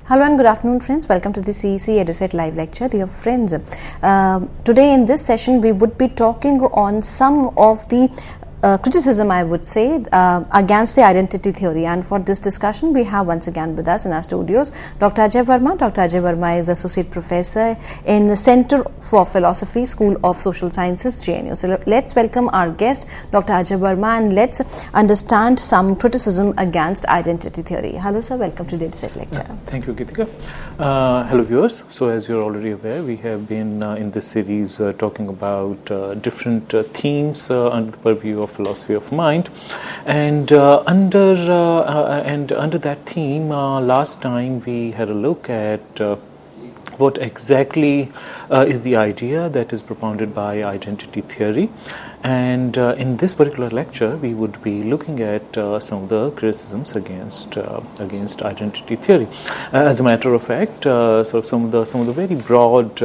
Hello and good afternoon, friends. Welcome to the CEC-UGC live lecture. Dear friends, today in this session we would be talking on some of the criticism, I would say, against the identity theory. And for this discussion, we have once again with us in our studios Dr. Ajay Verma. Dr. Ajay Verma is Associate Professor in the Center for Philosophy, School of Social Sciences, JNU. So let's welcome our guest, Dr. Ajay Verma, and let's understand some criticism against identity theory. Hello, sir. Welcome to today's lecture. Thank you, Gitika. Hello, viewers. So as you're already aware, we have been in this series talking about different themes under the purview of philosophy of mind, and under that theme, last time we had a look at what exactly is the idea that is propounded by identity theory, and in this particular lecture we would be looking at some of the criticisms against identity theory. As a matter of fact, some of the very broad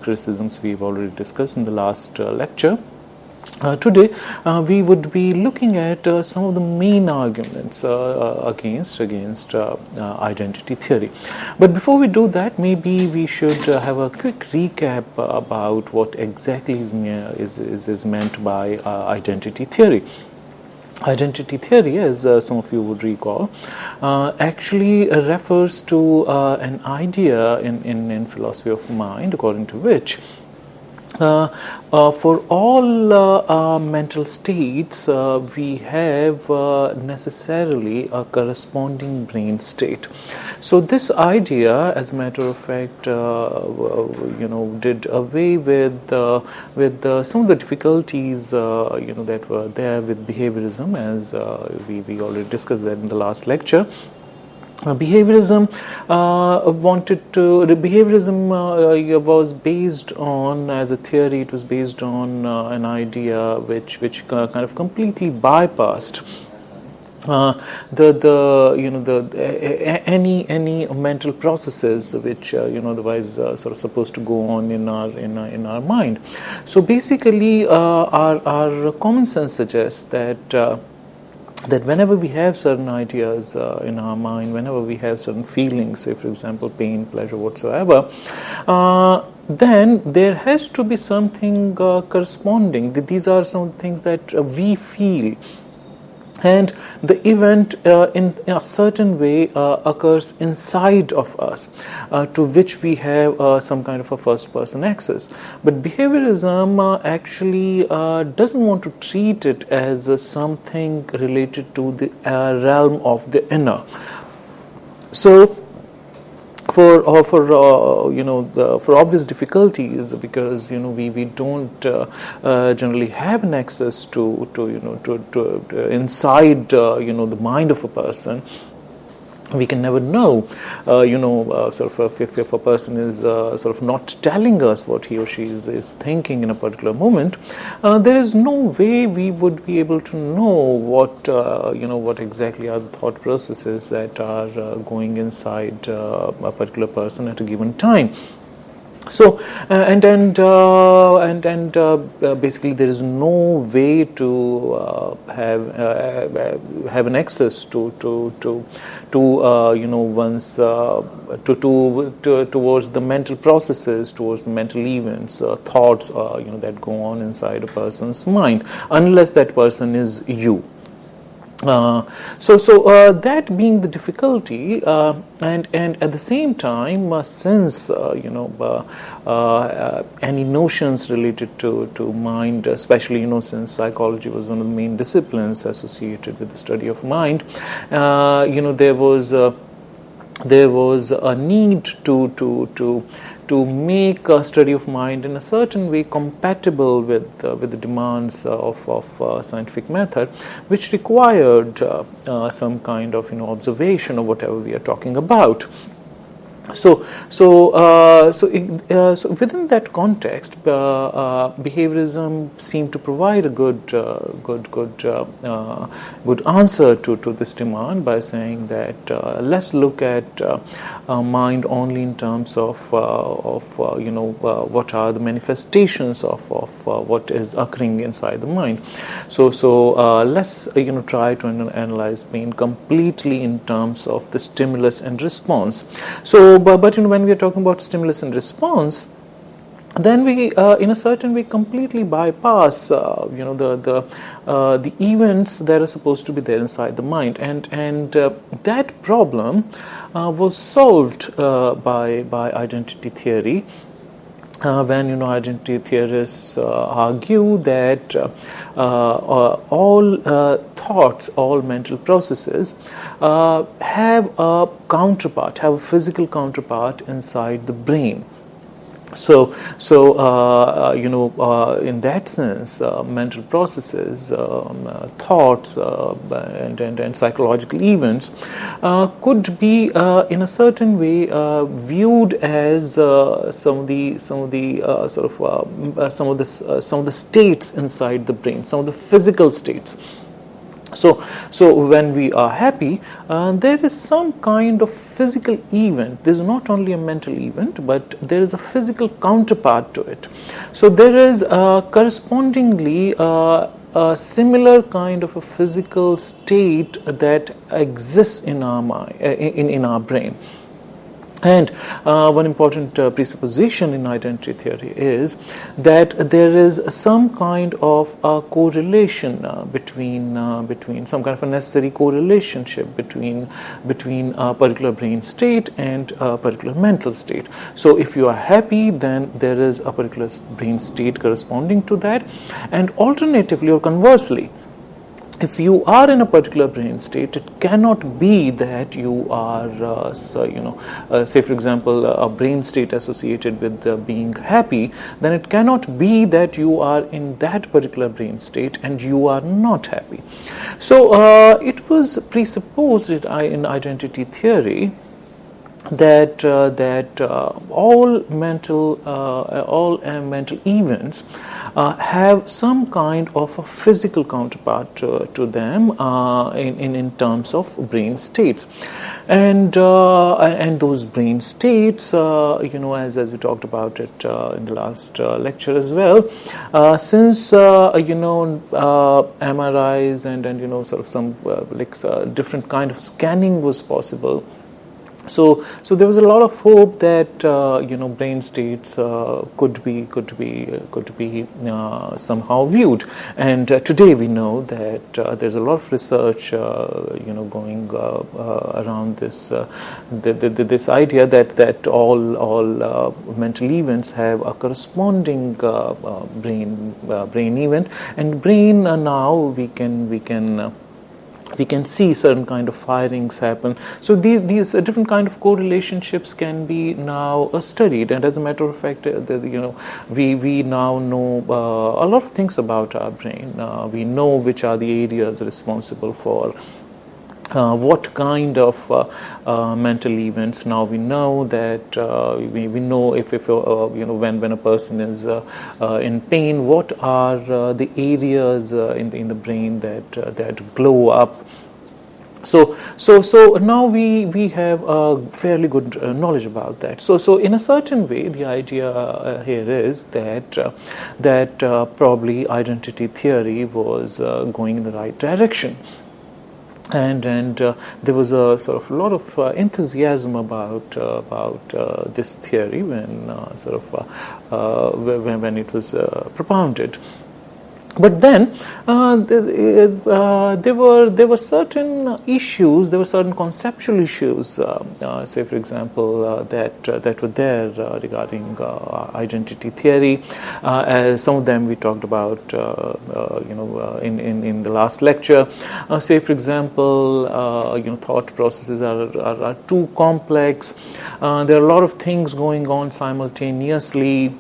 criticisms we've already discussed in the last lecture. Today, we would be looking at some of the main arguments against identity theory. But before we do that, maybe we should have a quick recap about what exactly is meant by identity theory. Identity theory, as some of you would recall, actually refers to an idea in philosophy of mind, according to which for all mental states, we have necessarily a corresponding brain state. So this idea, as a matter of fact, did away with some of the difficulties that were there with behaviorism, as we already discussed that in the last lecture. Behaviorism was based on, as a theory, it was based on an idea which kind of completely bypassed any mental processes which otherwise sort of supposed to go on in our mind. So basically, our common sense suggests that whenever we have certain ideas in our mind, whenever we have certain feelings, say for example pain, pleasure, whatsoever, then there has to be something corresponding. These are some things that we feel, and the event in a certain way occurs inside of us, to which we have some kind of a first person access. But behaviorism actually doesn't want to treat it as something related to the realm of the inner. So for obvious difficulties, because we don't generally have an access to inside the mind of a person. We can never know, if a person is sort of not telling us what he or she is thinking in a particular moment, there is no way we would be able to know what exactly are the thought processes that are going inside a particular person at a given time. So basically there is no way to have an access to one's towards the mental processes, towards the mental events, thoughts that go on inside a person's mind, unless that person is you. So that being the difficulty, and at the same time, since any notions related to mind, especially since psychology was one of the main disciplines associated with the study of mind, there was a need to make a study of mind in a certain way compatible with the demands of scientific method, which required some kind of observation of whatever we are talking about. So within that context, behaviorism seemed to provide a good answer to this demand by saying that let's look at mind only in terms of what are the manifestations of what is occurring inside the mind. So let's try to analyze pain completely in terms of the stimulus and response. So but when we are talking about stimulus and response, then we, in a certain way, completely bypass, the events that are supposed to be there inside the mind, and that problem was solved by identity theory. When identity theorists argue that all thoughts, all mental processes have a counterpart, have a physical counterpart inside the brain. So in that sense, mental processes, thoughts, and psychological events could be, in a certain way, viewed as some of the states inside the brain, some of the physical states. So when we are happy, there is some kind of physical event. This is not only a mental event, but there is a physical counterpart to it. So there is correspondingly a similar kind of a physical state that exists in our mind, in our brain. And one important presupposition in identity theory is that there is some kind of a correlation between some kind of a necessary correlationship between a particular brain state and a particular mental state. So if you are happy, then there is a particular brain state corresponding to that, and alternatively or conversely, if you are in a particular brain state, it cannot be that you are, say for example, a brain state associated with being happy, then it cannot be that you are in that particular brain state and you are not happy. So it was presupposed in identity theory that all mental events have some kind of a physical counterpart to them in terms of brain states, and those brain states, as we talked about it in the last lecture as well, since MRIs and sort of some different kind of scanning was possible. So there was a lot of hope that brain states could be somehow viewed, and today we know that there's a lot of research going around this this idea that all mental events have a corresponding brain event, and brain now we can see certain kind of firings happen. So these different kind of correlationships can be now studied, and as a matter of fact, we now know a lot of things about our brain. We know which are the areas responsible for what kind of mental events. Now we know that we know if when a person is in pain, what are the areas in the brain that glow up. So now we have fairly good knowledge about that. So in a certain way, the idea here is that probably identity theory was going in the right direction. And there was a sort of a lot of enthusiasm about this theory when when it was propounded. But then there were certain issues, there were certain conceptual issues, say for example that were there regarding identity theory. As some of them we talked about, in the last lecture. Say for example, thought processes are too complex. There are a lot of things going on simultaneously.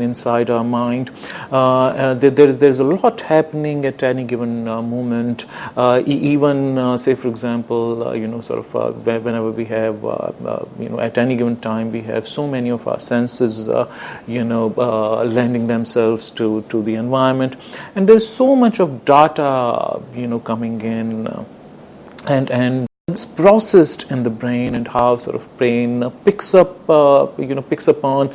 Inside our mind, there's a lot happening at any given moment. Even say for example, whenever we have, at any given time, we have so many of our senses, lending themselves to the environment, and there's so much of data, coming in, and it's processed in the brain, and how sort of brain picks up on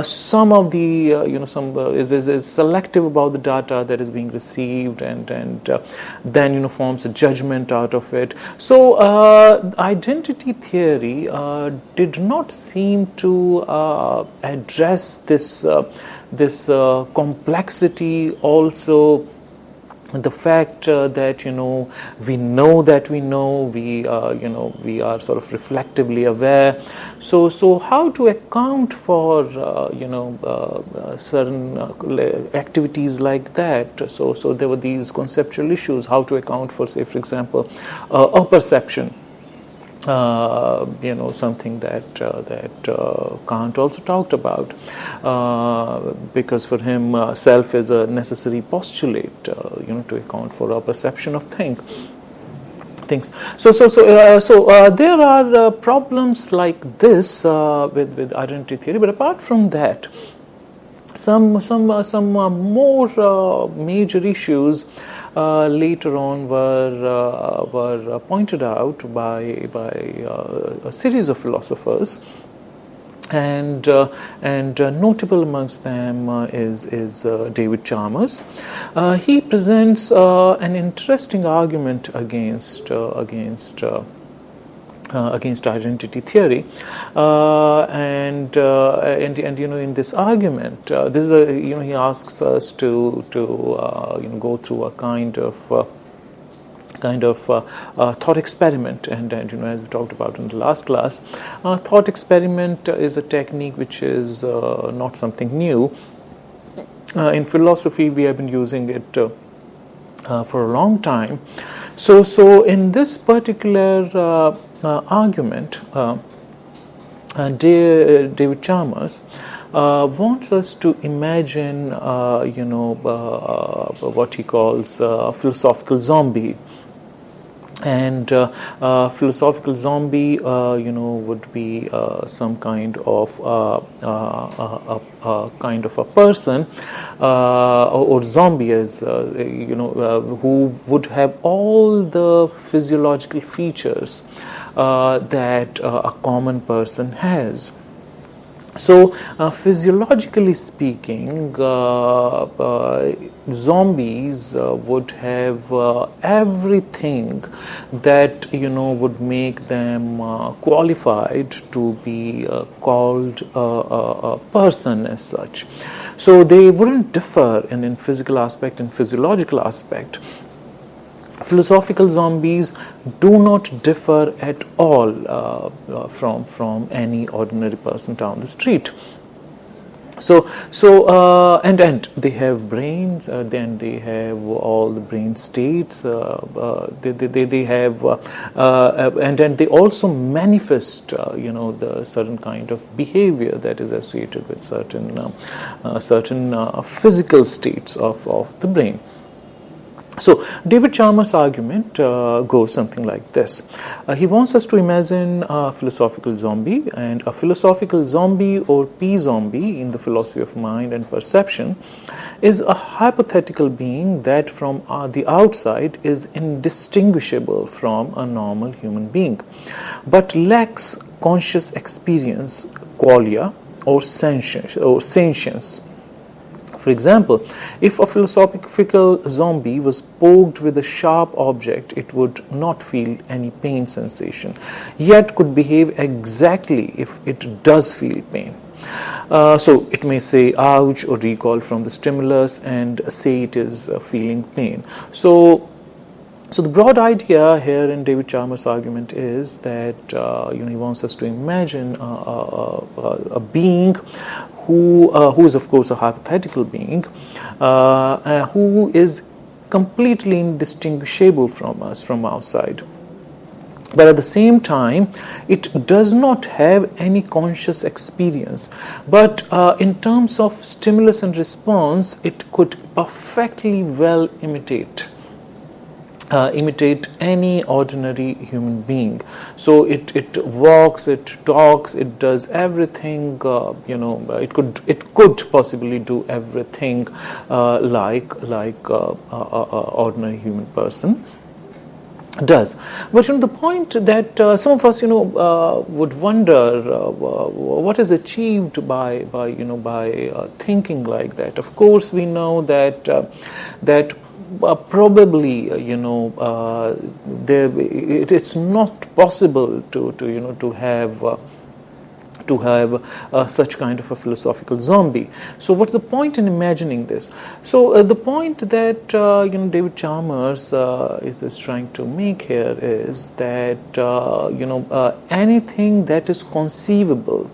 some of the is selective about the data that is being received, and then forms a judgment out of it. So identity theory did not seem to address this complexity. Also, the fact that we know that we know, we are sort of reflectively aware. So how to account for certain activities like that? So there were these conceptual issues. How to account for, say, for example, a perception. Something that Kant also talked about, because for him self is a necessary postulate, to account for our perception of things. So there are problems like this with identity theory. But apart from that, some more major issues later on were pointed out by a series of philosophers, and notable amongst them is David Chalmers. He presents an interesting argument against identity theory, and in this argument, this is he asks us to go through a kind of thought experiment, and as we talked about in the last class, thought experiment is a technique which is not something new. In philosophy, we have been using it for a long time. So in this particular argument, David Chalmers wants us to imagine, what he calls a philosophical zombie. And philosophical zombie, would be some kind of a person, or zombie, as who would have all the physiological features that a common person has. So, physiologically speaking, zombies would have everything that would make them qualified to be called a person as such. So they wouldn't differ in physical aspect and physiological aspect. Philosophical zombies do not differ at all from any ordinary person down the street. So and they have brains. Then they have all the brain states. They have, and then they also manifest, the certain kind of behavior that is associated with certain physical states of the brain. So David Chalmers' argument goes something like this. He wants us to imagine a philosophical zombie, and a philosophical zombie, or P-zombie in the philosophy of mind and perception, is a hypothetical being that from the outside is indistinguishable from a normal human being, but lacks conscious experience, qualia, or sentience. For example, if a philosophical zombie was poked with a sharp object, it would not feel any pain sensation, yet could behave exactly if it does feel pain. So it may say ouch or recoil from the stimulus and say it is feeling pain. So the broad idea here in David Chalmers' argument is that he wants us to imagine a being who is of course a hypothetical being, who is completely indistinguishable from us from outside. But at the same time, it does not have any conscious experience. But in terms of stimulus and response, it could perfectly well imitate any ordinary human being. So it walks, it talks, it does everything. It could possibly do everything like ordinary human person. does. But the point that some of us would wonder what is achieved by thinking like that. Of course, we know that probably it's not possible to have such kind of a philosophical zombie. So what's the point in imagining this? So the point that David Chalmers is trying to make here is that anything that is conceivable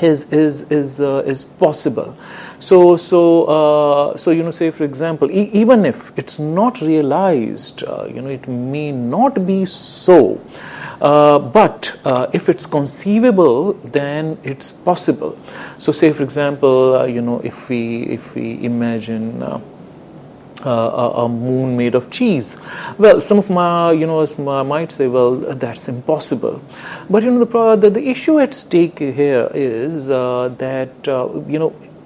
is possible. So say for example, even if it's not realized, it may not be so. But if it's conceivable, then it's possible. So, say for example, if we imagine a moon made of cheese, well, some of my might say, well, that's impossible. But the issue at stake here is that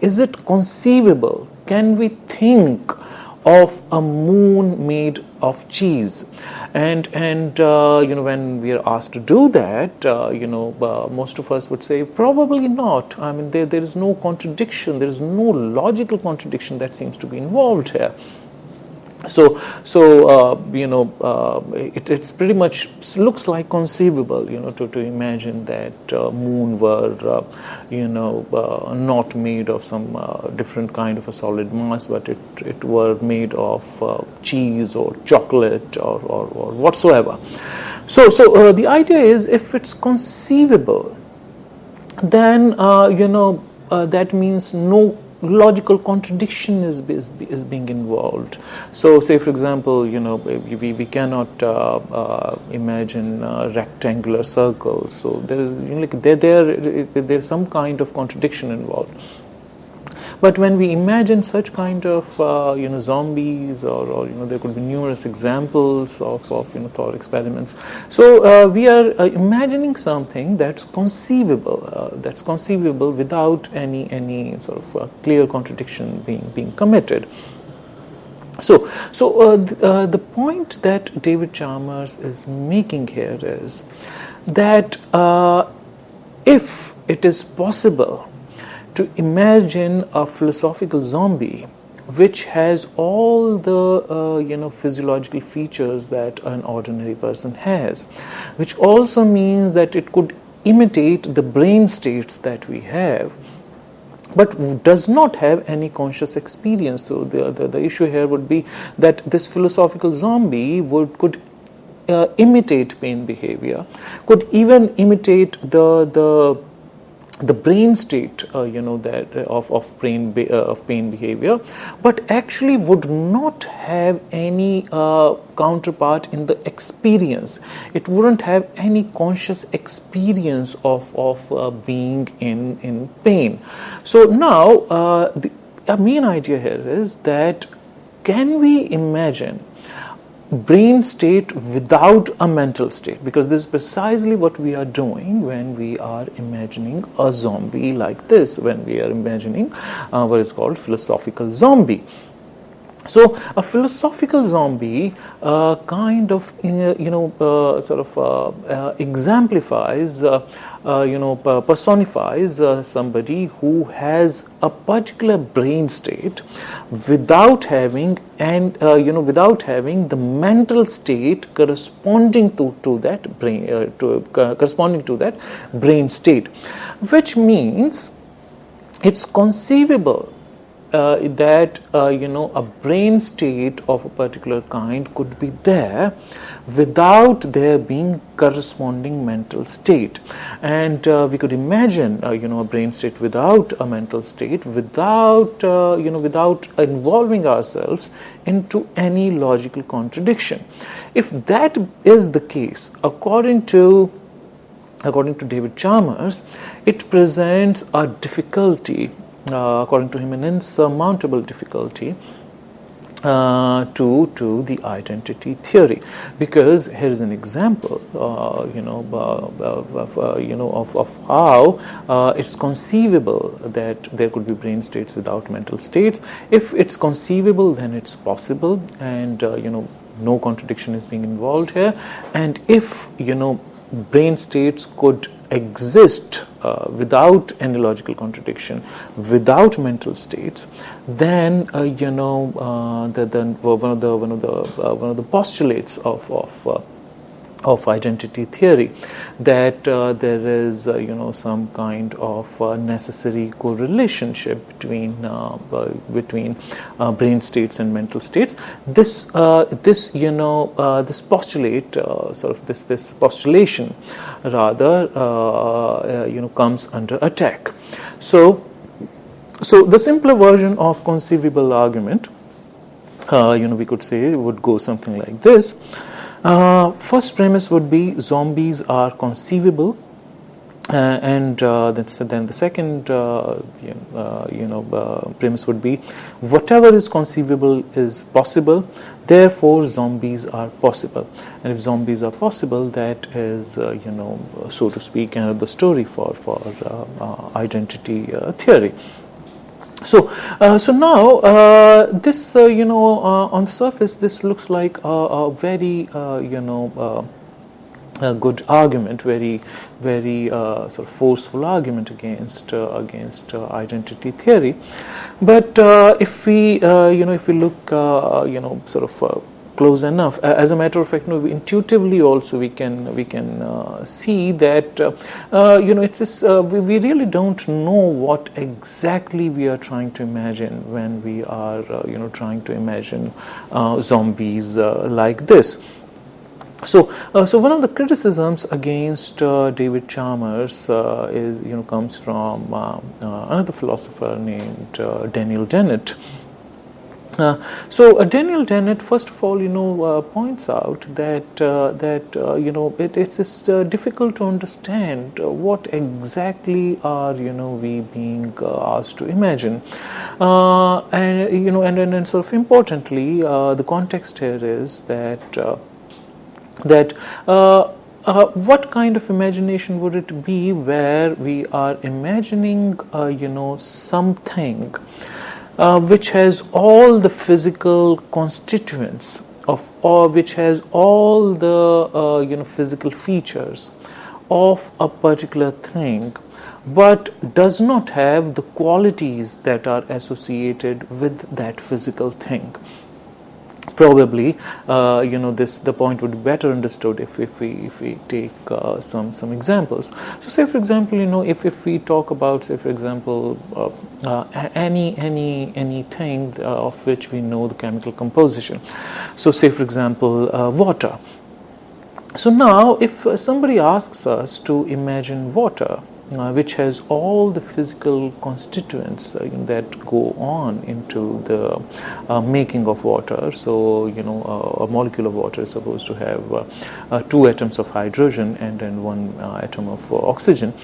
is it conceivable? Can we think of a moon made of cheese? And when we are asked to do that, most of us would say probably not. I mean, there is no contradiction. There is no logical contradiction that seems to be involved here. So it's pretty much looks like conceivable, to imagine that moon were, not made of some different kind of a solid mass, but it were made of cheese or chocolate or whatsoever. So the idea is, if it's conceivable, then that means no logical contradiction is being involved. So, say for example, we cannot imagine rectangular circles. So there's some kind of contradiction involved. But when we imagine such kind of zombies, or there could be numerous examples of thought experiments. So we are imagining something that's conceivable without any sort of clear contradiction being committed. So the point that David Chalmers is making here is that if it is possible to imagine a philosophical zombie which has all the physiological features that an ordinary person has, which also means that it could imitate the brain states that we have, but does not have any conscious experience. So the issue here would be that this philosophical zombie could imitate pain behavior, could even imitate the brain state, that of pain behavior, but actually would not have any counterpart in the experience. It wouldn't have any conscious experience of being in pain. So now the main idea here is that, can we imagine brain state without a mental state? Because this is precisely what we are doing when we are imagining a zombie like this, when we are imagining what is called philosophical zombie. So a philosophical zombie kind of exemplifies, personifies somebody who has a particular brain state without having the mental state corresponding to that brain state, which means it's conceivable that a brain state of a particular kind could be there without there being corresponding mental state. And we could imagine a brain state without a mental state, without involving ourselves into any logical contradiction. If that is the case, according to David Chalmers, it presents a difficulty, according to him, an insurmountable difficulty to the identity theory. Because here is an example, of how it's conceivable that there could be brain states without mental states. If it's conceivable, then it's possible, and no contradiction is being involved here, and if brain states could exist without any logical contradiction, without mental states, then then one of the postulates of identity theory, that there is some kind of necessary correlationship between brain states and mental states. This postulate, this postulation rather comes under attack. So the simpler version of conceivable argument, we could say, would go something like this. First premise would be zombies are conceivable, and then the second premise would be whatever is conceivable is possible, therefore zombies are possible. And if zombies are possible, that is so to speak another story for identity theory. So now this on the surface this looks like a very a good argument, very sort of forceful argument against identity theory. But if we look sort of close enough, as a matter of fact, intuitively also we can see that it's this, we really don't know what exactly we are trying to imagine when we are trying to imagine zombies like this. So one of the criticisms against David Chalmers comes from another philosopher named Dennett. So Daniel Dennett, first of all, points out that it's difficult to understand what exactly are we being asked to imagine, and sort of importantly, the context here is that what kind of imagination would it be where we are imagining something which has all the physical constituents of, or which has all the physical features of a particular thing, but does not have the qualities that are associated with that physical thing. Probably, the point would be better understood if we take some examples. So, say for example, if we talk about, say for example, anything of which we know the chemical composition. So, say for example, water. So now, if somebody asks us to imagine water, which has all the physical constituents that go on into the making of water. So, a molecule of water is supposed to have 2 atoms of hydrogen and then 1 atom of oxygen.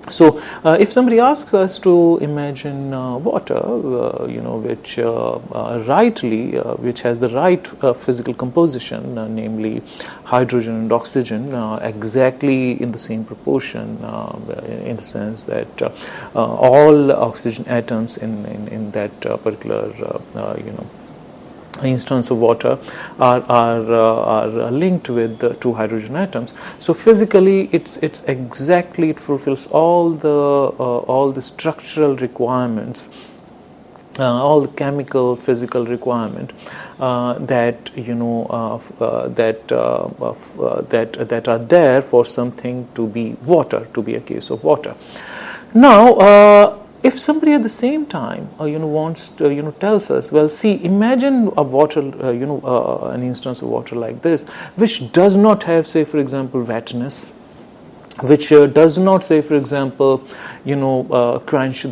So, if somebody asks us to imagine water, which which has the right physical composition, namely hydrogen and oxygen, exactly in the same proportion, in the sense that all oxygen atoms in that particular instance of water are linked with the 2 hydrogen atoms. So physically, it fulfills all the structural requirements, all the chemical, physical requirement that are there for something to be water, to be a case of water. Now, if somebody at the same time, wants to, tells us, well, see, imagine a water, an instance of water like this, which does not have, say, for example, wetness, which does not, say, for example, quench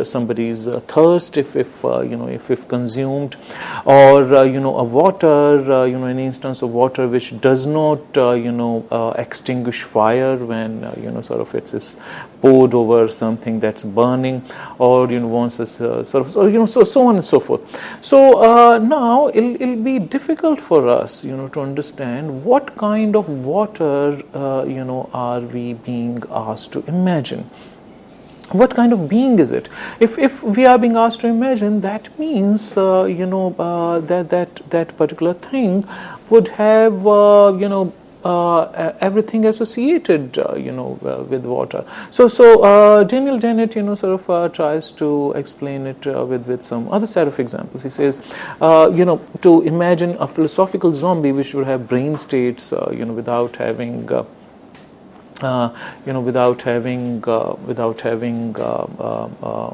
somebody's thirst if consumed, or a water, an instance of water which does not extinguish fire when sort of it's poured over something that's burning, or once it's so on and so forth. So now it'll be difficult for us to understand what kind of water are we being asked to imagine. what kind of being is it? If we are being asked to imagine, that means that particular thing would have everything associated with water. So Daniel Dennett sort of tries to explain it with some other set of examples. He says to imagine a philosophical zombie which would have brain states without having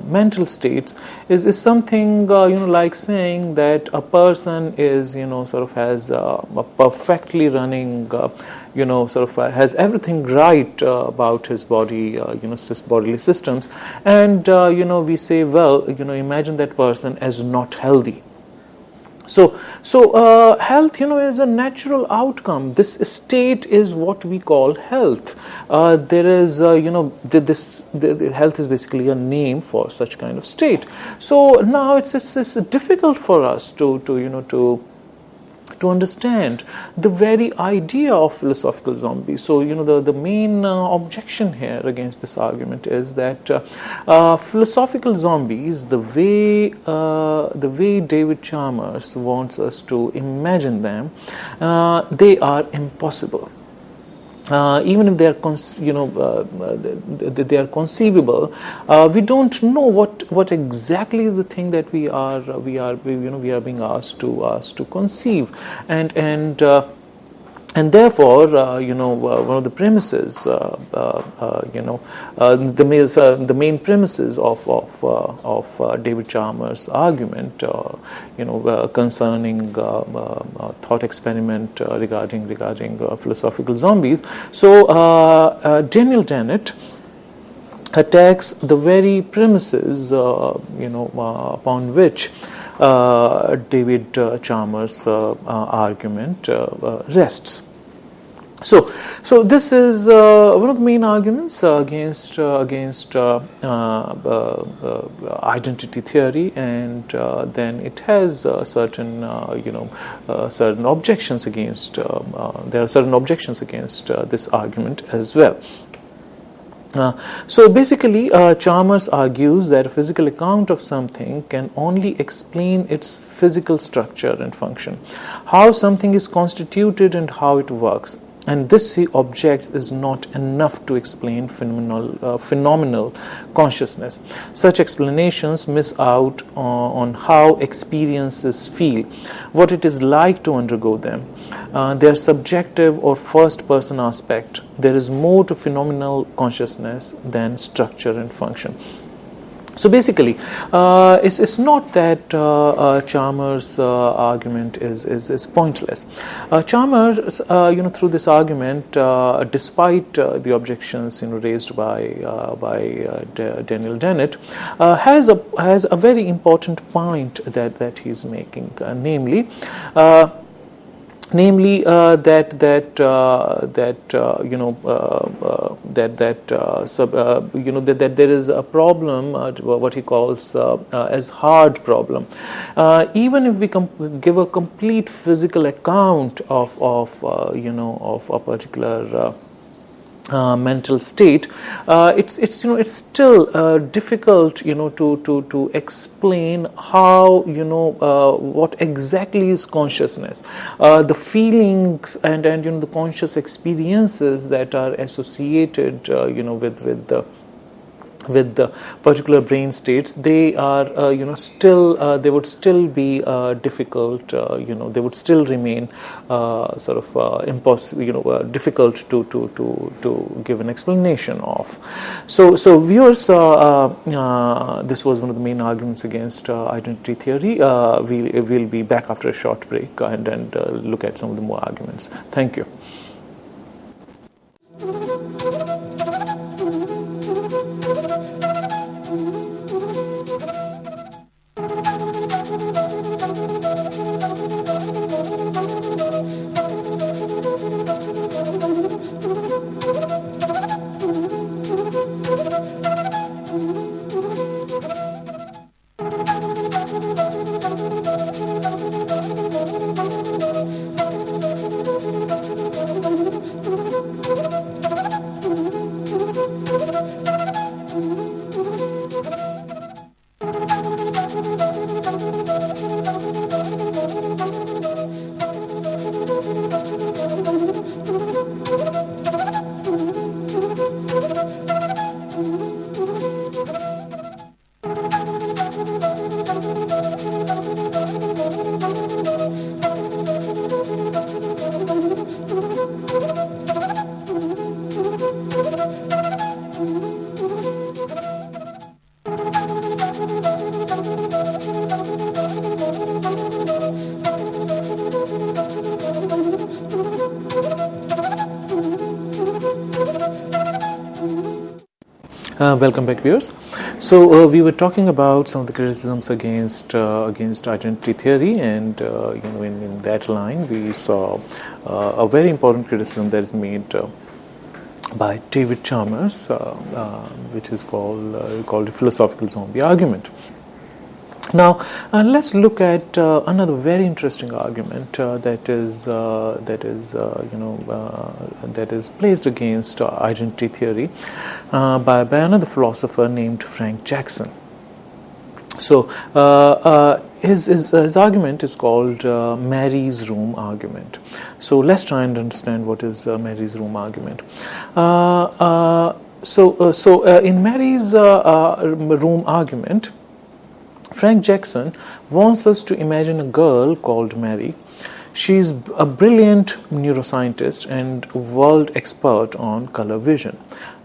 mental states is something like saying that a person is sort of has a perfectly running sort of has everything right about his body bodily systems, and we say, well, imagine that person as not healthy. So health, is a natural outcome. This state is what we call health. There is, the health is basically a name for such kind of state. So now it's difficult for us to understand the very idea of philosophical zombies. So the main objection here against this argument is that philosophical zombies, the way David Chalmers wants us to imagine them, they are impossible. Even if they are they are conceivable, we don't know what exactly is the thing that we are being asked to conceive, and therefore, one of the premises, the main premises of David Chalmers' argument, concerning thought experiment regarding philosophical zombies. So Daniel Dennett attacks the very premises, upon which David Chalmers' argument rests. So this is one of the main arguments against identity theory, and then it has certain certain objections against. There are certain objections against this argument as well. So basically, Chalmers argues that a physical account of something can only explain its physical structure and function, how something is constituted and how it works. And this, he objects, is not enough to explain phenomenal consciousness. Such explanations miss out on how experiences feel, what it is like to undergo them, their subjective or first-person aspect. There is more to phenomenal consciousness than structure and function. So basically, it's not that Chalmers' argument is pointless. Chalmers, through this argument, despite the objections raised by Daniel Dennett, has a very important point that he's making, namely that there is a problem, what he calls as hard problem. Even if we give a complete physical account of a particular mental state, it's still difficult to explain how what exactly is consciousness, the feelings and the conscious experiences that are associated with the particular brain states. They are still they would still be difficult, they would still remain sort of impossible, difficult to give an explanation of. So viewers, this was one of the main arguments against identity theory. We'll be back after a short break and look at some of the more arguments. Thank you. Welcome back, viewers. So we were talking about some of the criticisms against identity theory, and in that line we saw a very important criticism that is made by David Chalmers, which is called the philosophical zombie argument. Now, let's look at another very interesting argument that is placed against identity theory by another philosopher named Frank Jackson. So, his argument is called Mary's room argument. So, let's try and understand what is Mary's room argument. In Mary's room argument, Frank Jackson wants us to imagine a girl called Mary. She's a brilliant neuroscientist and world expert on color vision.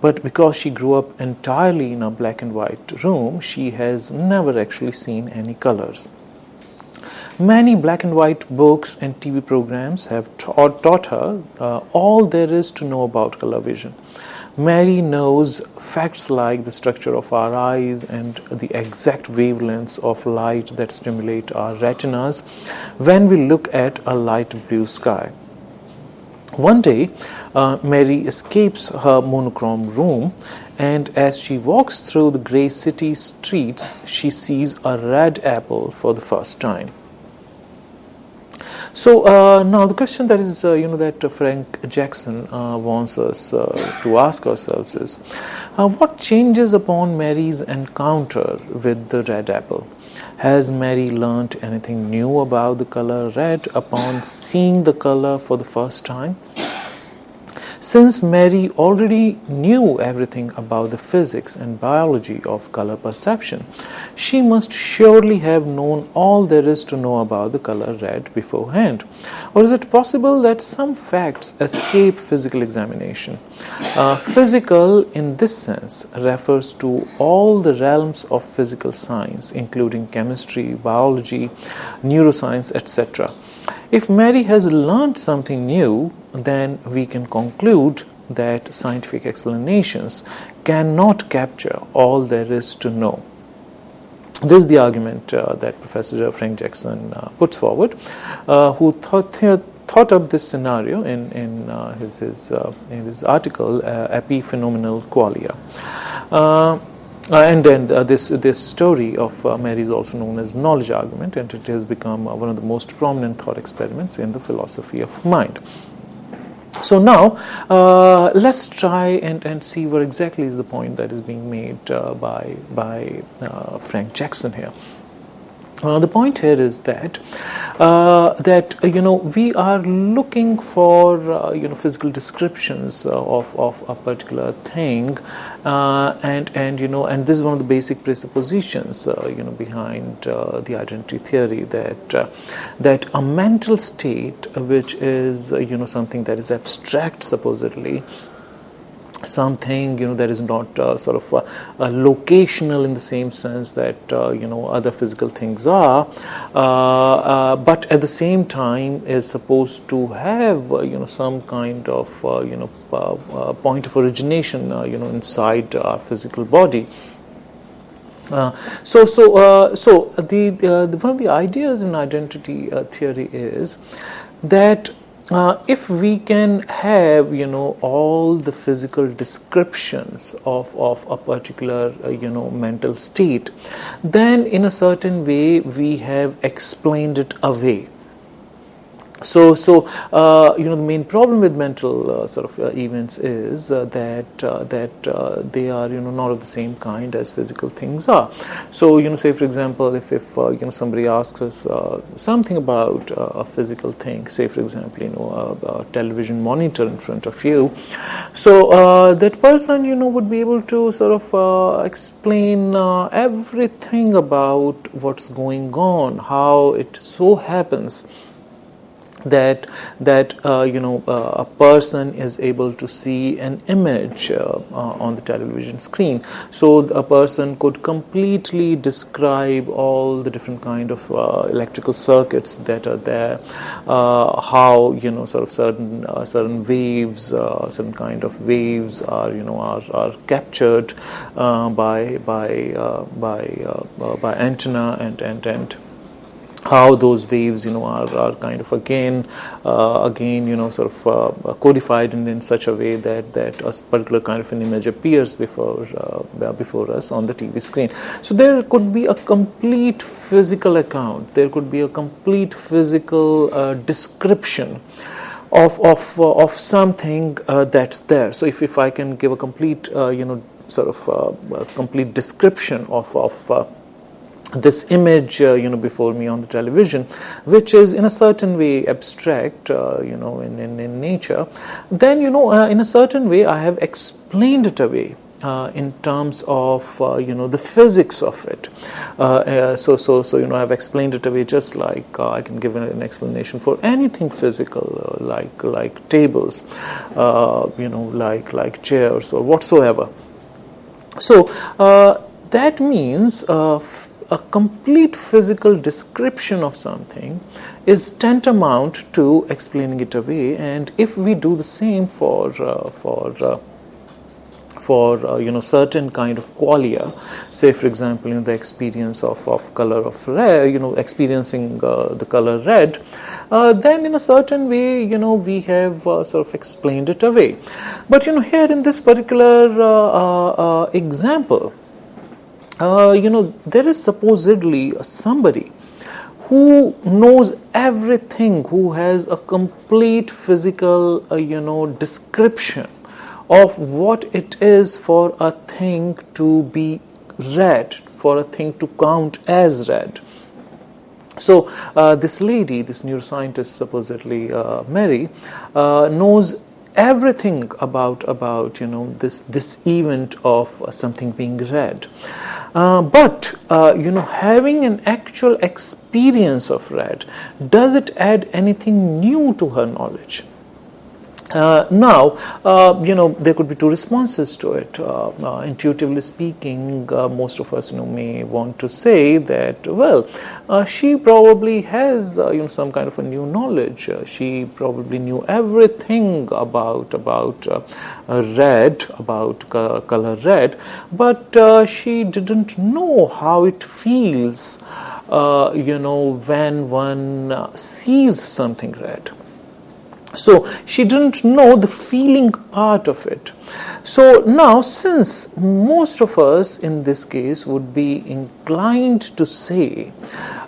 But because she grew up entirely in a black and white room, she has never actually seen any colors. Many black and white books and TV programs have taught her all there is to know about color vision. Mary knows facts like the structure of our eyes and the exact wavelengths of light that stimulate our retinas when we look at a light blue sky. One day, Mary escapes her monochrome room, and as she walks through the grey city streets, she sees a red apple for the first time. So now the question that is, that Frank Jackson wants us to ask ourselves is, what changes upon Mary's encounter with the red apple? Has Mary learnt anything new about the color red upon seeing the color for the first time? Since Mary already knew everything about the physics and biology of color perception, she must surely have known all there is to know about the color red beforehand. Or is it possible that some facts escape physical examination? Physical, in this sense, refers to all the realms of physical science, including chemistry, biology, neuroscience, etc. If Mary has learned something new, then we can conclude that scientific explanations cannot capture all there is to know. This is the argument that Professor Frank Jackson puts forward, who thought up this scenario in his article Epiphenomenal Qualia. And then this story of Mary is also known as knowledge argument, and it has become one of the most prominent thought experiments in the philosophy of mind. So now let's try and see what exactly is the point that is being made by Frank Jackson here. The point here is that we are looking for physical descriptions of a particular thing, and this is one of the basic presuppositions behind the identity theory, that a mental state which is something that is abstract, supposedly, something that is not locational in the same sense that other physical things are, but at the same time is supposed to have some kind of point of origination inside our physical body. So the one of the ideas in identity theory is that if we can have all the physical descriptions of a particular mental state, then in a certain way we have explained it away. So the main problem with mental events is that they are not of the same kind as physical things are. So say for example, if somebody asks us something about a physical thing, say for example a television monitor in front of you, so that person would be able to explain everything about what's going on, how it so happens that a person is able to see an image on the television screen. So a person could completely describe all the different kind of electrical circuits that are there, how sort of certain waves, certain kind of waves are captured by antenna and how those waves are kind of again sort of codified in such a way that a particular kind of an image appears before us on the TV screen. So there could be a complete physical account, there could be a complete physical description of something that's there. So if I can give a complete complete description of this image before me on the television, which is in a certain way abstract in nature, then in a certain way I have explained it away in terms of the physics of it. So I've explained it away just like I can give an explanation for anything physical, like tables, like chairs or whatsoever. So that means a complete physical description of something is tantamount to explaining it away. And if we do the same for certain kind of qualia, say for example the experience of color of red, experiencing the color red, then in a certain way we have sort of explained it away. But here in this particular example, there is supposedly somebody who knows everything, who has a complete physical description of what it is for a thing to be read, for a thing to count as read. So this lady, this neuroscientist, supposedly Mary, knows everything about this event of something being read, but having an actual experience of read, does it add anything new to her knowledge? Now, there could be two responses to it. Intuitively speaking, most of us, may want to say that, well, she probably has, some kind of a new knowledge. She probably knew everything about red, about color red, but she didn't know how it feels, when one sees something red. So she didn't know the feeling part of it. So now, since most of us in this case would be inclined to say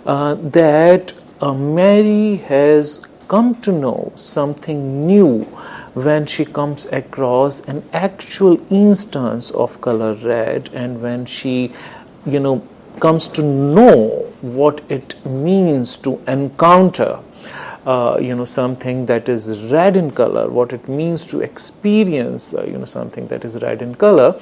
that Mary has come to know something new when she comes across an actual instance of color red, and when she comes to know what it means to encounter something that is red in color, what it means to experience, something that is red in color,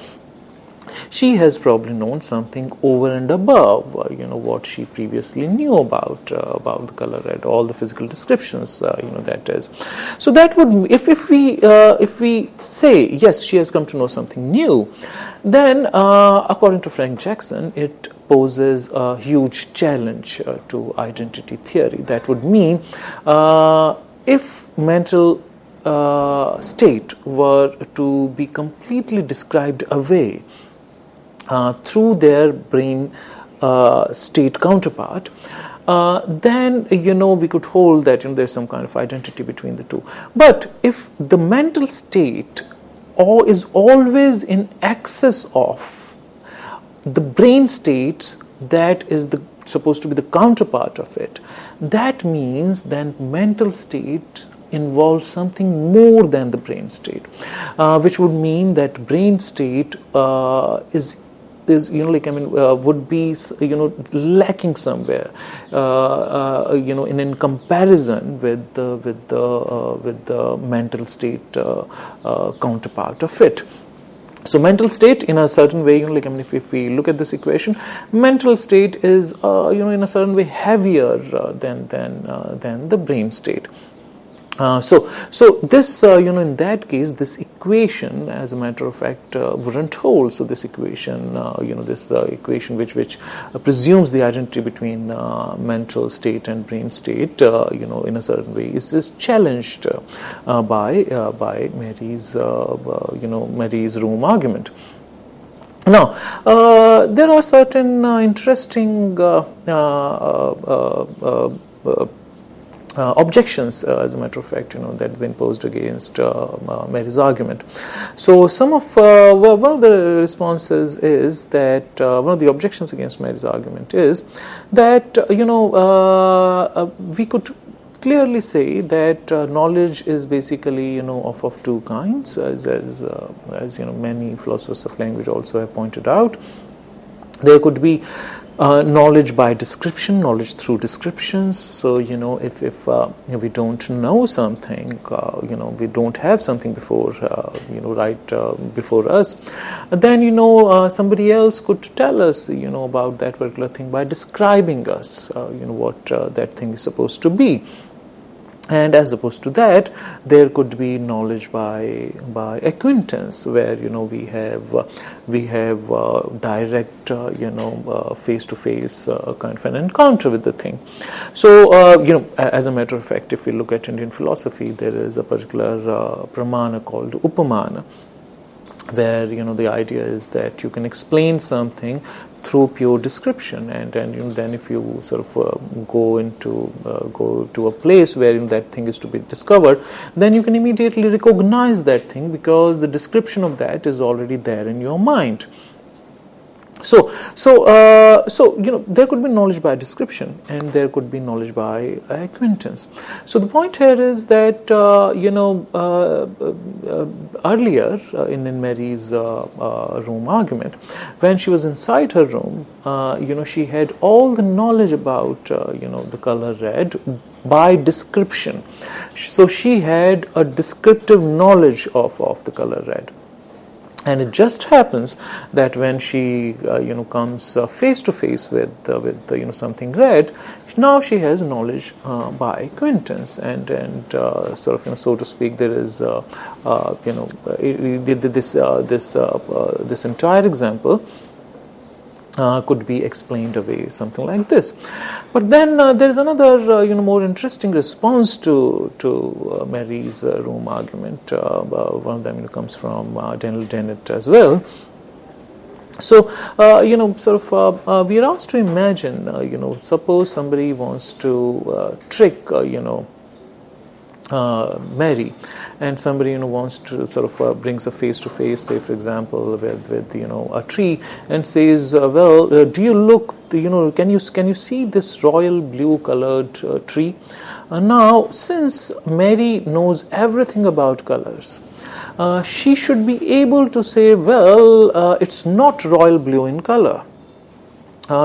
she has probably known something over and above, what she previously knew about the color red, all the physical descriptions, that is. So that would, if we say yes, she has come to know something new, then according to Frank Jackson, it poses a huge challenge to identity theory. That would mean if mental state were to be completely described away through their brain state counterpart, then we could hold that there's some kind of identity between the two. But if the mental state is always in excess of the brain states that is supposed to be the counterpart of it, that means then mental state involves something more than the brain state, which would mean that brain state is would be lacking somewhere, in comparison with the mental state counterpart of it. So mental state, in a certain way, if we look at this equation, mental state is in a certain way heavier than the brain state. So this, in that case, this equation, as a matter of fact, wouldn't hold. So this equation, this equation which presumes the identity between mental state and brain state, in a certain way, is challenged by Mary's, Mary's room argument. Now, there are certain interesting objections, as a matter of fact, that have been posed against Mary's argument. So, one of the responses is that one of the objections against Mary's argument is that we could clearly say that knowledge is basically of two kinds, as many philosophers of language also have pointed out. There could be knowledge by description, knowledge through descriptions. So if we don't know something, we don't have something before before us, then somebody else could tell us about that particular thing by describing us what that thing is supposed to be. And as opposed to that, there could be knowledge by acquaintance, where we have direct face-to-face kind of an encounter with the thing. So as a matter of fact, if we look at Indian philosophy, there is a particular pramana called upamana, where the idea is that you can explain something through pure description, and then if you sort of go to a place where that thing is to be discovered, then you can immediately recognize that thing because the description of that is already there in your mind. So there could be knowledge by description, and there could be knowledge by acquaintance. So the point here is that earlier in Mary's room argument, when she was inside her room, she had all the knowledge about the color red by description. So she had a descriptive knowledge of the color red. And it just happens that when she, comes face to face with something red, now she has knowledge by acquaintance, and sort of so to speak, there is this entire example could be explained away something like this. But then there is another more interesting response to Mary's room argument. One of them comes from Dennett as well. So we are asked to imagine, suppose somebody wants to trick Mary, and somebody wants to sort of brings a face to face, say for example with a tree, and says, do you look, can you see this royal blue colored tree? Now, since Mary knows everything about colors, she should be able to say, it's not royal blue in color.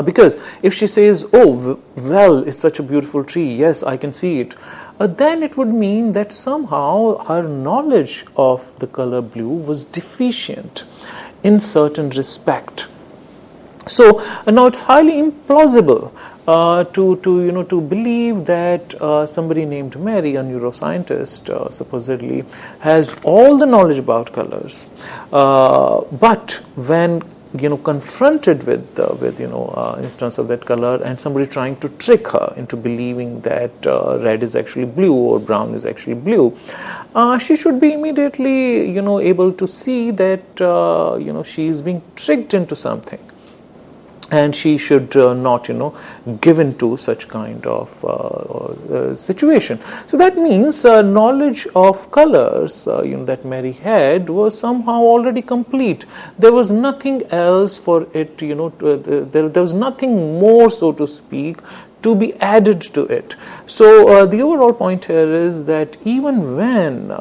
Because if she says, it's such a beautiful tree, yes, I can see it, then it would mean that somehow her knowledge of the color blue was deficient in certain respect. So now it's highly implausible to believe that somebody named Mary, a neuroscientist, supposedly has all the knowledge about colors, but when confronted with instance of that color, and somebody trying to trick her into believing that red is actually blue or brown is actually blue, she should be immediately able to see that she is being tricked into something, and she should not give in to such kind of situation. So that means knowledge of colors that Mary had was somehow already complete. There was nothing else for it, there was nothing more, so to speak, to be added to it. So the overall point here is that even when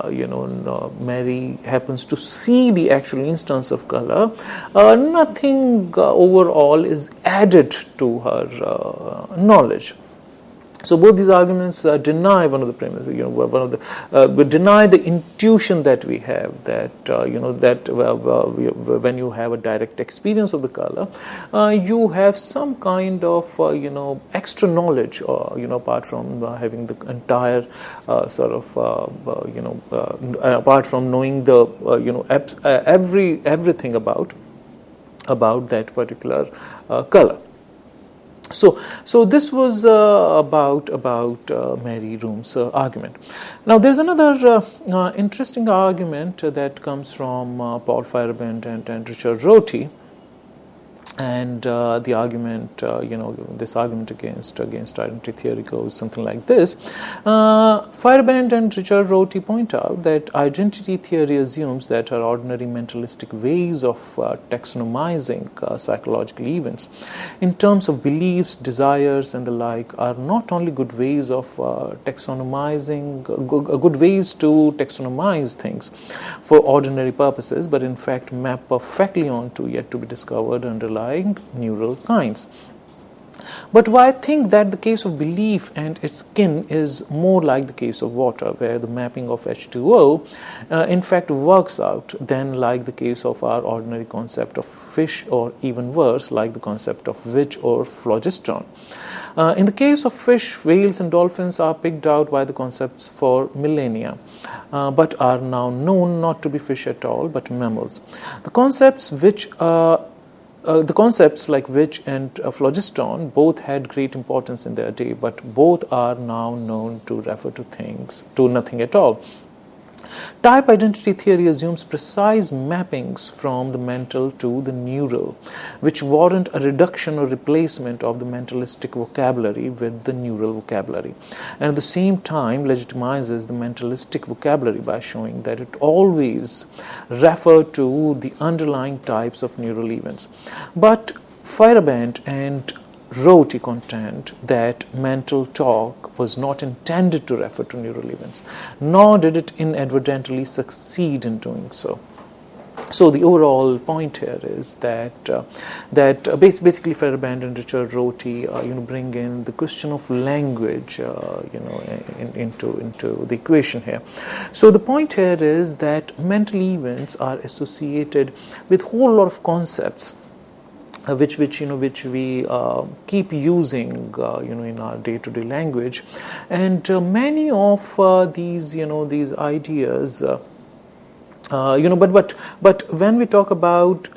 Mary happens to see the actual instance of color, nothing overall is added to her knowledge. So both these arguments deny one of the premises, deny the intuition that we have that when you have a direct experience of the color, you have some kind of extra knowledge, apart from having the entire apart from knowing the everything about that particular color. So this was about Mary Room's argument. Now there's another interesting argument that comes from Paul Feyerabend and Richard Rorty. And the argument, this argument against identity theory goes something like this. Feyerabend and Richard Rorty point out that identity theory assumes that our ordinary mentalistic ways of taxonomizing psychological events in terms of beliefs, desires, and the like are not only good ways of taxonomizing, good ways to taxonomize things for ordinary purposes, but in fact map perfectly onto yet to be discovered underlying neural kinds. But I think that the case of belief and its skin is more like the case of water, where the mapping of H2O in fact works out, than like the case of our ordinary concept of fish, or even worse, like the concept of witch or phlogiston. In the case of fish, whales and dolphins are picked out by the concepts for millennia, but are now known not to be fish at all, but mammals. The concepts like witch and phlogiston both had great importance in their day, but both are now known to refer to nothing at all. Type identity theory assumes precise mappings from the mental to the neural, which warrant a reduction or replacement of the mentalistic vocabulary with the neural vocabulary, and at the same time legitimizes the mentalistic vocabulary by showing that it always refers to the underlying types of neural events. But Feyerabend and Rorty contend that mental talk was not intended to refer to neural events, nor did it inadvertently succeed in doing so. So the overall point here is that basically Feyerabend and Richard Rorty bring in the question of language into the equation here. So the point here is that mental events are associated with a whole lot of concepts which we keep using in our day-to-day language, and many of these ideas. But when we talk about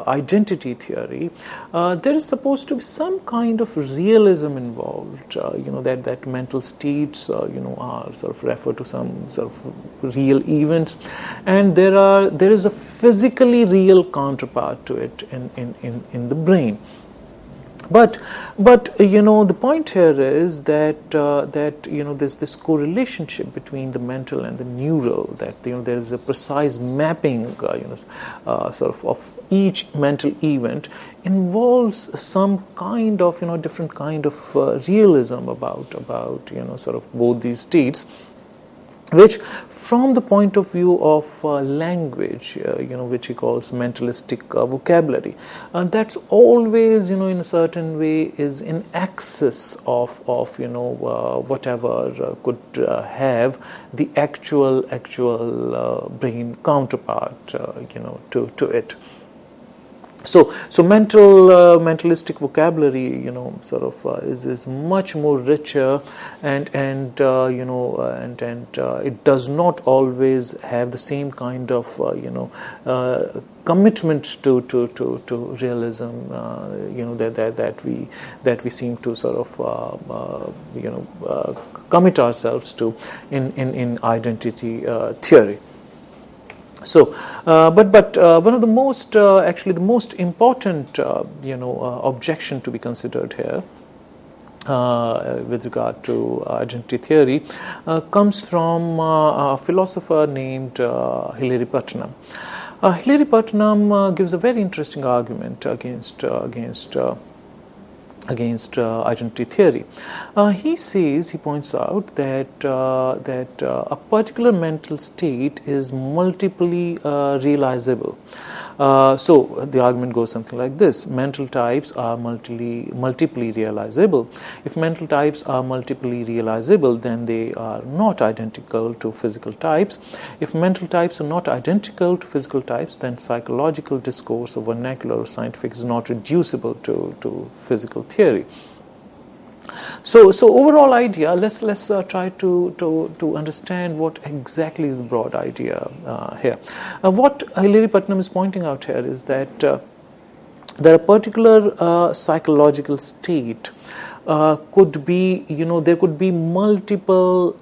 identity theory, there is supposed to be some kind of realism involved. That mental states are sort of refer to some sort of real events, and there is a physically real counterpart to it in the brain. But the point here is that there's this correlationship between the mental and the neural, that there is a precise mapping of each mental event involves some kind of different kind of realism about sort of both these states, which from the point of view of language, which he calls mentalistic vocabulary, that's always, in a certain way, is in excess of whatever could have the actual brain counterpart, to it. So mentalistic vocabulary, is much more richer, and it does not always have the same kind of commitment to realism, that we seem to sort of commit ourselves to in identity theory. So, but one of the most the most important objection to be considered here with regard to identity theory comes from a philosopher named Hilary Putnam. Hilary Putnam gives a very interesting argument against identity theory. He points out that a particular mental state is multiply realizable. So the argument goes something like this: mental types are multiply realizable. If mental types are multiply realizable, then they are not identical to physical types. If mental types are not identical to physical types, then psychological discourse or vernacular or scientific is not reducible to physical theory. So overall idea, let's try to understand what exactly is the broad idea here. What Hilary Putnam is pointing out here is that there are particular psychological state could be, there could be multiple,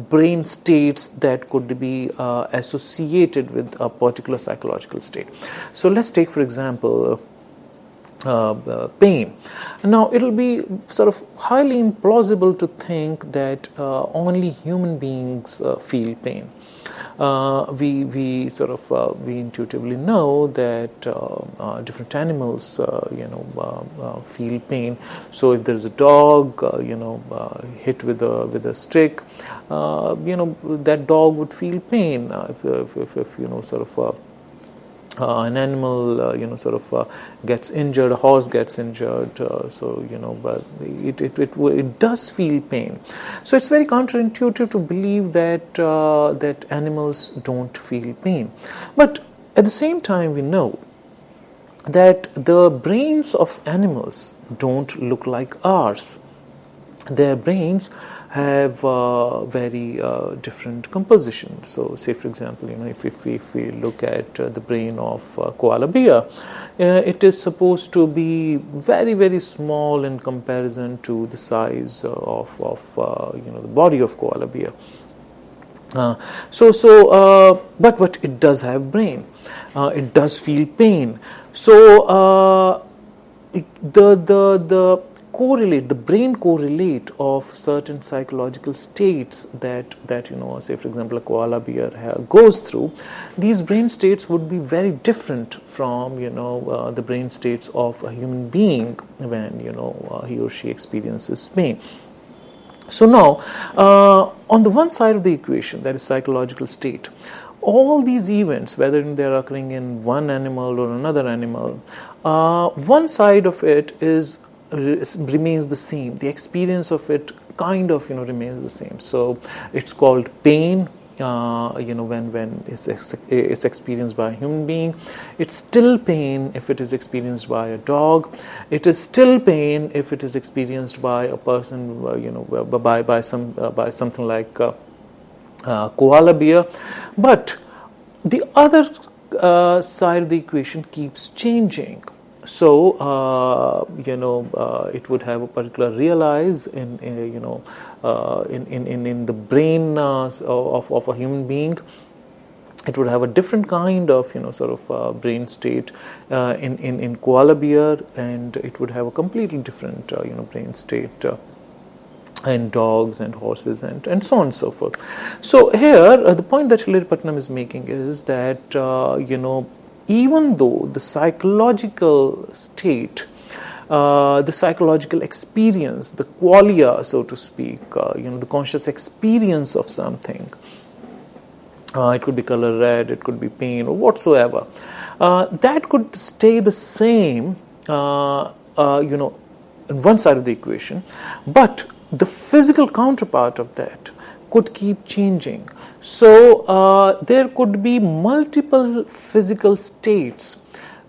brain states that could be associated with a particular psychological state. So let's take, for example, pain. Now, it'll be sort of highly implausible to think that only human beings feel pain. We intuitively know that different animals, feel pain. So if there's a dog, hit with a stick, that dog would feel pain. An animal, gets injured, a horse gets injured, but it does feel pain. So it's very counterintuitive to believe that animals don't feel pain. But at the same time, we know that the brains of animals don't look like ours. Their brains have very different composition. So, say for example, if we look at the brain of koala bear, it is supposed to be very, very small in comparison to the size of the body of koala bear. But it does have brain. It does feel pain. So the brain correlate of certain psychological states that say for example a koala bear goes through. These brain states would be very different from the brain states of a human being when he or she experiences pain. So now on the one side of the equation, that is psychological state, all these events, whether they're occurring in one animal or another animal, one side of it remains the same. The experience of it kind of remains the same. So it's called pain. When it's experienced by a human being, it's still pain if it is experienced by a dog. It is still pain if it is experienced by a person, by something like koala bear. But the other side of the equation keeps changing. So it would have a particular realize in the brain of a human being. It would have a different kind of brain state in koala bear, and it would have a completely different brain state in dogs and horses and so on and so forth. So here the point that Hilary Putnam is making is that even though the psychological state, the psychological experience, the qualia, so to speak, the conscious experience of something, it could be color red, it could be pain, or whatsoever, that could stay the same, in one side of the equation, but the physical counterpart of that could keep changing. So there could be multiple physical states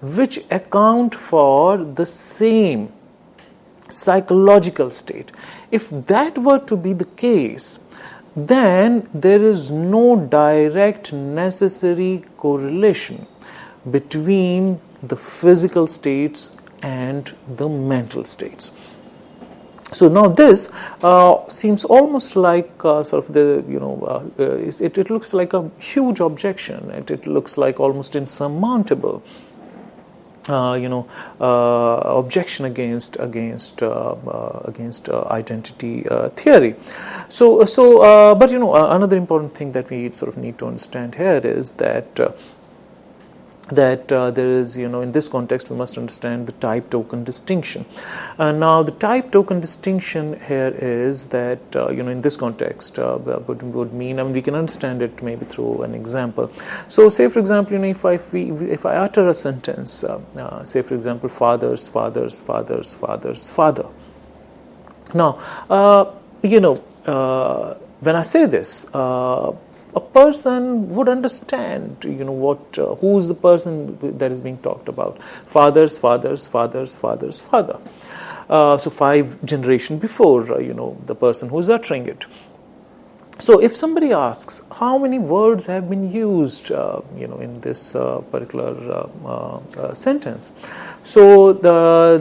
which account for the same psychological state. If that were to be the case, then there is no direct necessary correlation between the physical states and the mental states. So now this seems almost like it looks like a huge objection. It looks like almost insurmountable, objection against identity theory. But another important thing that we sort of need to understand here is that that there is, in this context we must understand the type token distinction. Now the type token distinction here is that, in this context would mean, we can understand it maybe through an example. So say for example, if I utter a sentence, say for example, father. Now, when I say this, a person would understand, who's the person that is being talked about. Father. So 5 generations before, the person who's uttering it. So if somebody asks how many words have been used, in this particular sentence, so there are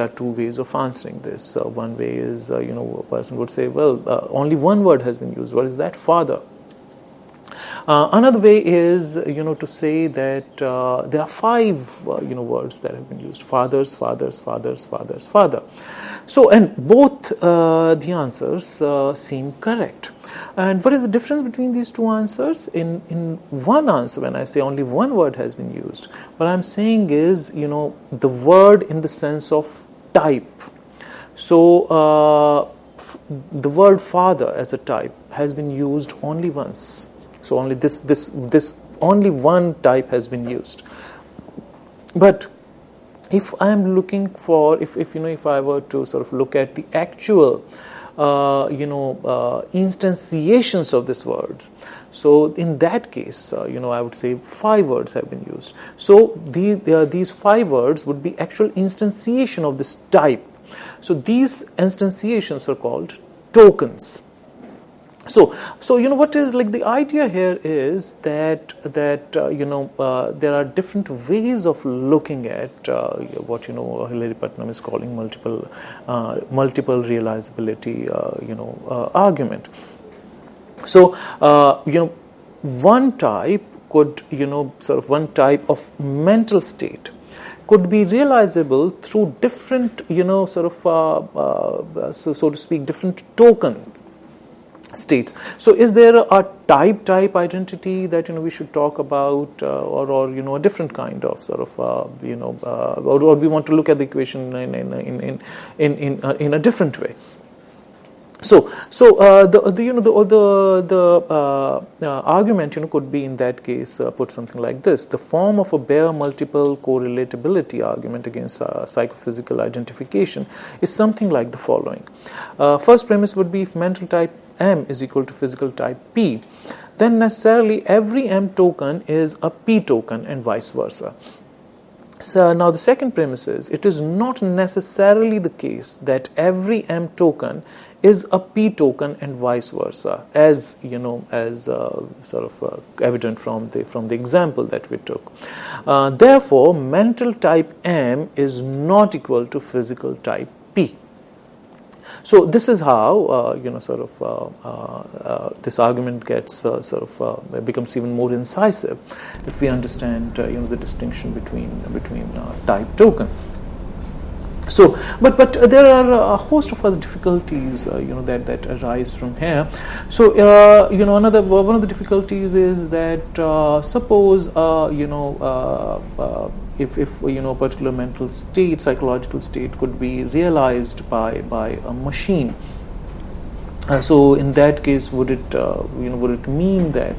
2 ways of answering this. One way is, a person would say, well, only one word has been used. What is that? Father. Another way is, to say that there are 5, words that have been used. Father. So, and both the answers seem correct. And what is the difference between these 2 answers? In one answer, when I say only one word has been used, what I'm saying is, the word in the sense of type. So, the word father as a type has been used only once. So only this only one type has been used. But if I am looking for, if I were to sort of look at the actual instantiations of these words, so in that case, I would say 5 words have been used. So these 5 words would be actual instantiation of this type. So these instantiations are called tokens. So what is like the idea here is that there are different ways of looking at what Hilary Putnam is calling multiple realizability argument. So one type could one type of mental state could be realizable through different so to speak different tokens. States. So, is there a type identity that we should talk about, or a different kind of sort of or we want to look at the equation in a different way? So the argument could be in that case put something like this: the form of a bare multiple correlatability argument against psychophysical identification is something like the following. First premise would be, if mental type M is equal to physical type P, then necessarily every M token is a P token and vice versa. So now the second premise is, it is not necessarily the case that every M token is a P token and vice versa, as evident from the example that we took. Therefore, mental type M is not equal to physical type P. So this is how this argument gets becomes even more incisive if we understand the distinction between type token. So, but there are a host of other difficulties that arise from here. So one of the difficulties is that suppose if a particular mental state, psychological state, could be realized by a machine. So in that case, would it mean that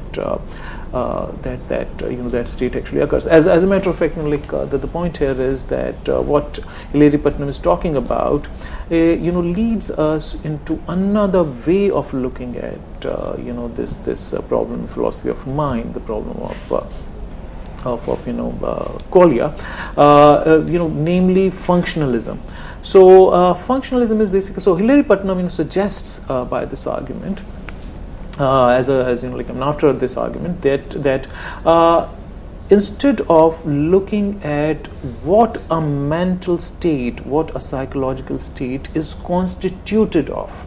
that state actually occurs? As a matter of fact, the point here is that what Hilary Putnam is talking about, leads us into another way of looking at this problem, philosophy of mind, the problem of qualia, namely functionalism. So functionalism is basically, so Hilary Putnam suggests by this argument, after this argument, that instead of looking at what a mental state, what a psychological state is constituted of,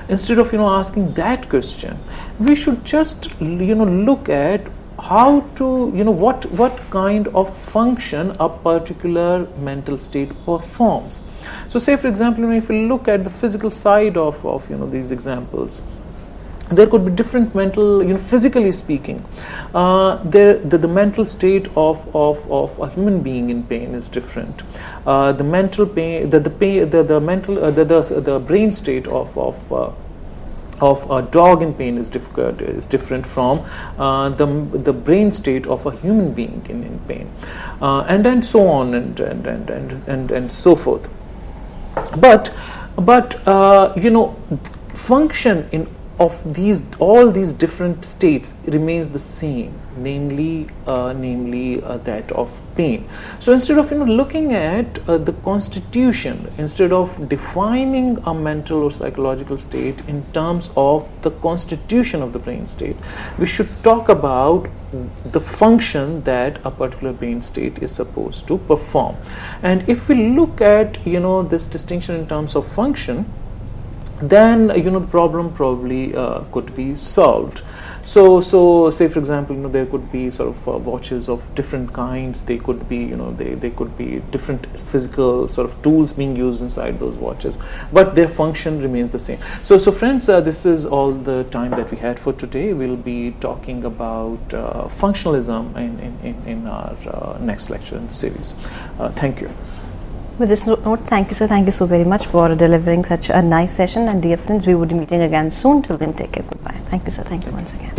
instead of asking that question, we should just look at how to what kind of function a particular mental state performs. So say for example, if we look at the physical side of these examples, there could be different mental, physically speaking, the mental state of a human being in pain is different. The mental pain, the brain state of a dog in pain is different from the brain state of a human being in pain, and so on and so forth. But function in of all these different states remains the same, namely that of pain. So instead of looking at the constitution, instead of defining a mental or psychological state in terms of the constitution of the brain state, we should talk about the function that a particular brain state is supposed to perform. And if we look at this distinction in terms of function, then the problem probably could be solved. So say for example, there could be sort of watches of different kinds. They could be they could be different physical sort of tools being used inside those watches, but their function remains the same. So friends, this is all the time that we had for today. We'll be talking about functionalism in our next lecture in the series. Thank you. With this note, thank you, sir. Thank you so very much for delivering such a nice session. And dear friends, we will be meeting again soon. Till then, take care. Goodbye. Thank you, sir. Thank you once again.